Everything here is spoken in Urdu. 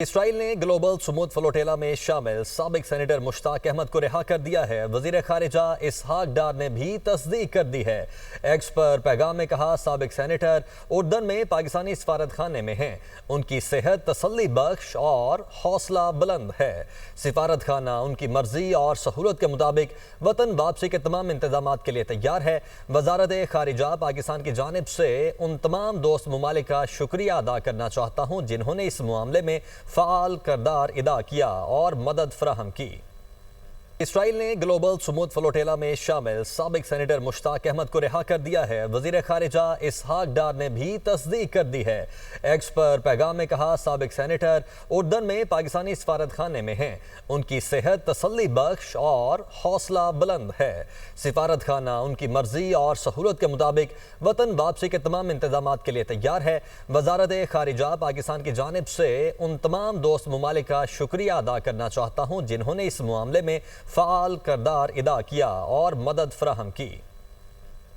اسرائیل نے گلوبل سمود فلوٹیلا میں شامل سابق سینیٹر مشتاق احمد کو رہا کر دیا ہے۔ وزیر خارجہ اسحاق ڈار نے بھی تصدیق کر دی ہے۔ ایکس پر پیغام میں کہا سابق سینیٹر اردن میں پاکستانی سفارت خانے میں ہیں۔ ان کی صحت تسلی بخش اور حوصلہ بلند ہے۔ سفارت خانہ ان کی مرضی اور سہولت کے مطابق وطن واپسی کے تمام انتظامات کے لیے تیار ہے۔ وزارت خارجہ پاکستان کی جانب سے ان تمام دوست ممالک کا شکریہ ادا کرنا چاہتا ہوں جنہوں نے اس معاملے میں فعال کردار ادا کیا اور مدد فراہم کی۔ اسرائیل نے گلوبل سمود فلوٹیلا میں شامل سابق سینیٹر مشتاق احمد کو رہا کر دیا ہے۔ وزیر خارجہ اسحاق ڈار نے بھی تصدیق کر دی ہے۔ ایکس پر پیغام میں کہا سابق سینیٹر اردن میں پاکستانی سفارت خانے میں ہیں۔ ان کی صحت تسلی بخش اور حوصلہ بلند ہے۔ سفارت خانہ ان کی مرضی اور سہولت کے مطابق وطن واپسی کے تمام انتظامات کے لیے تیار ہے۔ وزارت خارجہ پاکستان کی جانب سے ان تمام دوست ممالک کا شکریہ ادا کرنا چاہتا ہوں جنہوں نے اس معاملے میں فعال کردار ادا کیا اور مدد فراہم کی۔